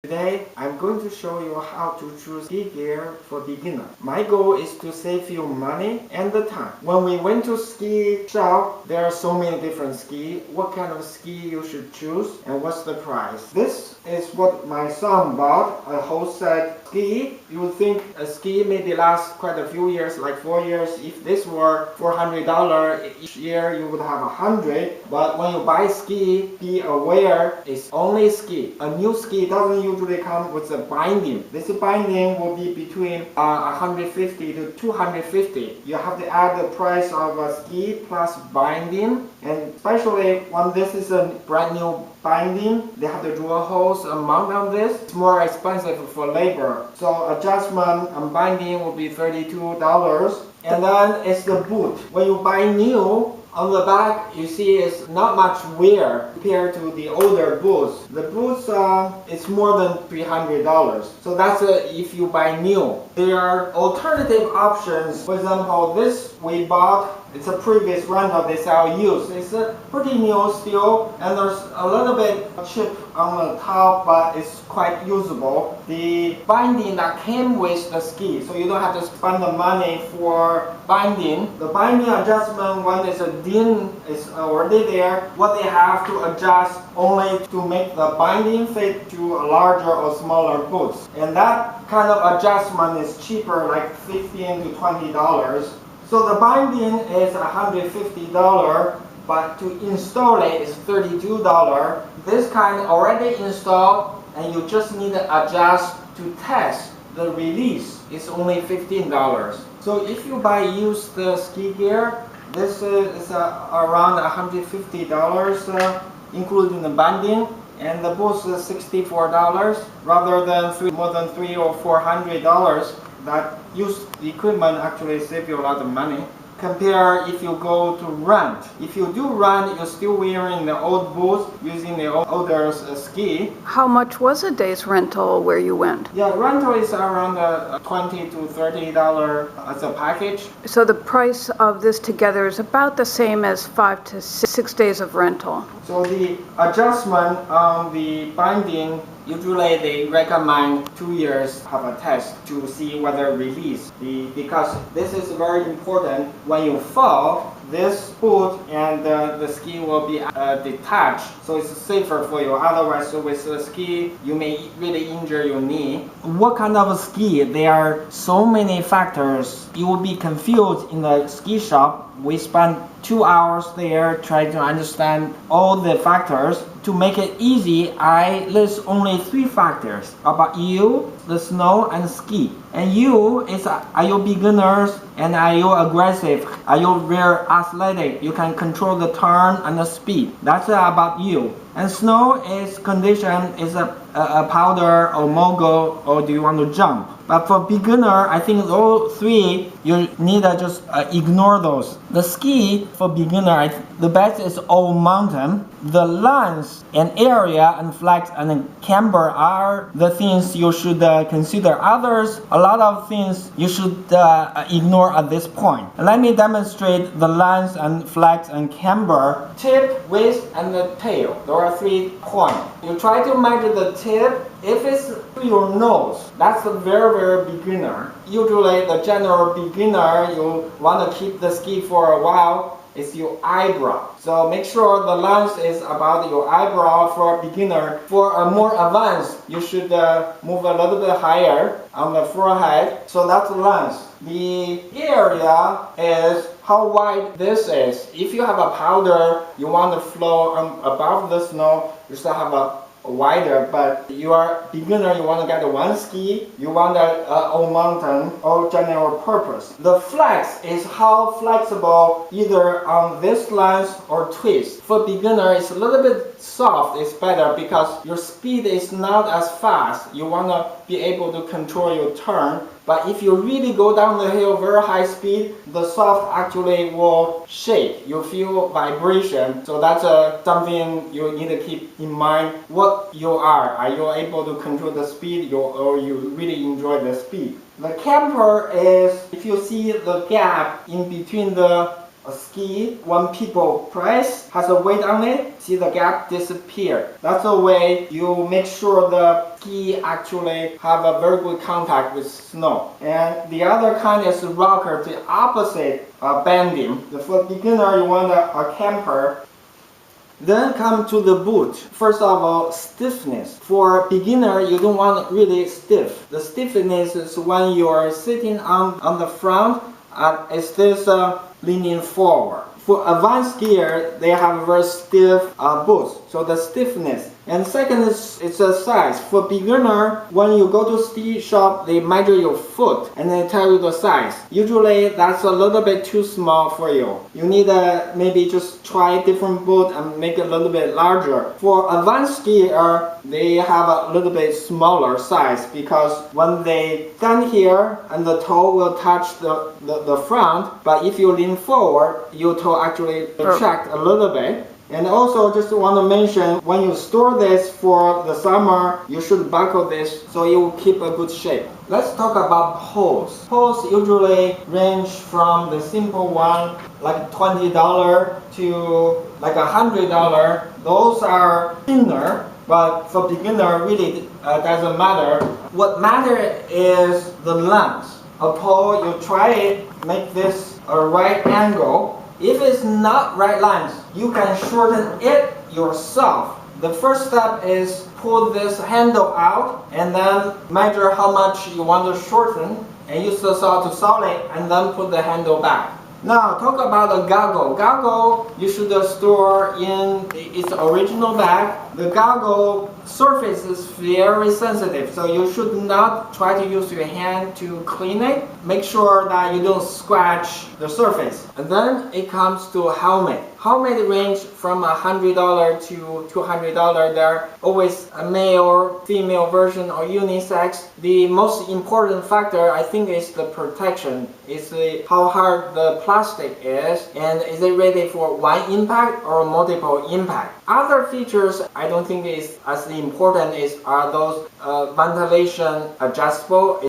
Today, I'm going to show you how to choose ski gear for beginners. My goal is to save you money and the time. When we went to ski shop, there are so many different ski. What kind of ski you should choose and what's the price? This is what my son bought, a whole set ski. You would think a ski maybe lasts quite a few years, like 4 years. If this were $400 each year, you would have 100. But when you buy ski, be aware it's only ski. A new ski doesn't usually come with a binding. This binding will be between 150 to 250. You have to add the price of a ski plus binding, and especially when this is a brand new binding, they have to drill holes and mount on this. It's more expensive for labor. So adjustment and binding will be $32. And then it's the boot. When you buy new, on the back, you see it's not much wear compared to the older boots. The boots, it's more than $300. So that's if you buy new. There are alternative options. For example, this we bought. It's a previous rental. They sell used. It's pretty new still, and there's a little bit chip on the top, but it's quite usable. The binding that came with the ski, so you don't have to spend the money for binding. The binding adjustment, when it's a ding, is already there. What they have to adjust only to make the binding fit to a larger or smaller boots, and that kind of adjustment is cheaper, like $15 to $20. So the binding is $150, but to install it is $32. This kind already installed, and you just need to adjust to test the release. It's only $15. So if you buy used ski gear, this is around $150, including the binding, and the boots is $64, rather than more than $300 or $400. That used equipment actually save you a lot of money. Compare if you go to rent. If you do rent, you're still wearing the old boots, using the older ski. How much was a day's rental where you went? Yeah, rental is around $20 to $30 as a package. So the price of this together is about the same as 5 to 6 days of rental. So the adjustment on the binding, usually they recommend 2 years have a test to see whether release. Because this is very important. When you fall, this boot and the ski will be detached, so it's safer for you. Otherwise, with the ski, you may really injure your knee. What kind of ski? There are so many factors. You will be confused in the ski shop. We spent 2 hours there trying to understand all the factors. To make it easy, I list only 3 factors about you, the snow, and ski. And you is, are you beginners and are you aggressive? Are you very athletic? You can control the turn and the speed. That's about you. And snow is condition, is a powder or mogul, or do you want to jump? But for beginner, I think all 3, you need to just ignore those. The ski for beginner, the best is all mountain. The length and area and flex and camber are the things you should consider. Others, a lot of things you should ignore at this point. Let me demonstrate the length and flex and camber. Tip, width, and the tail. There are 3 points. You try to measure the tip. If it's to your nose, that's a very, very beginner. Usually the general beginner, you want to keep the ski for a while, is your eyebrow. So make sure the length is about your eyebrow for a beginner. For a more advanced, you should move a little bit higher on the forehead. So that's the length. The area is how wide this is. If you have a powder, you want to flow above the snow, you still have a wider, but you are beginner, you want to get one ski, you want all mountain, all general purpose. The flex is how flexible either on this length or twist. For beginner, it's a little bit soft, it's better because your speed is not as fast. You want to be able to control your turn. But if you really go down the hill very high speed, the soft actually will shake. You feel vibration. So that's something you need to keep in mind. What you are. Are you able to control the speed or you really enjoy the speed? The camper is, if you see the gap in between the a ski, when people press, has a weight on it, see the gap disappear. That's the way you make sure the ski actually have a very good contact with snow. And the other kind is rocker, the opposite bending. For beginner, you want a camper. Then come to the boot. First of all, stiffness. For beginner, you don't want really stiff. The stiffness is when you are sitting on the front, is this leaning forward. For advanced skier, they have very stiff boots, so the stiffness. And second is it's a size. For beginner, when you go to ski shop, they measure your foot and they tell you the size. Usually that's a little bit too small for you. You need to maybe just try different boot and make it a little bit larger. For advanced skier, they have a little bit smaller size because when they stand here and the toe will touch the front, but if you lean forward, your toe actually retract a little bit. And also just want to mention, when you store this for the summer, you should buckle this so it will keep a good shape. Let's talk about hose. Hose usually range from the simple one, like $20 to like $100. Those are thinner, but for beginner, really doesn't matter. What matters is the length. A pole, you try it, make this a right angle. If it's not right length, you can shorten it yourself. The first step is pull this handle out and then measure how much you want to shorten and use the saw to saw it and then put the handle back. Now talk about the goggle. Goggle you should store in its original bag. The goggle surface is very sensitive, so you should not try to use your hand to clean it. Make sure that you don't scratch the surface. And then it comes to helmet. Helmet range from $100 to $200. There are always a male or female version or unisex. The most important factor I think is the protection. Is how hard the plastic is and is it ready for one impact or multiple impact. Other features I don't think is as important are those ventilation adjustable.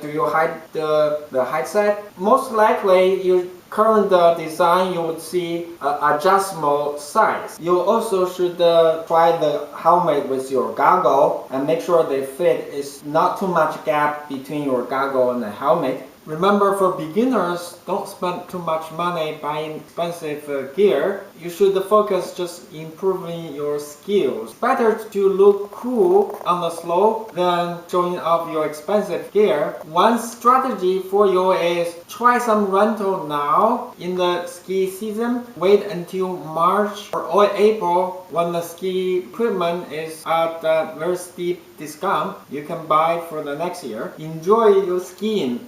Do you hide the headset? Most likely you current design you would see adjustable size. You also should try the helmet with your goggle and make sure they fit. Is not too much gap between your goggle and the helmet. Remember, for beginners, don't spend too much money buying expensive gear. You should focus just improving your skills. Better to look cool on the slope than showing off your expensive gear. One strategy for you is try some rental now in the ski season. Wait until March or April when the ski equipment is at a very steep discount. You can buy for the next year. Enjoy your skiing.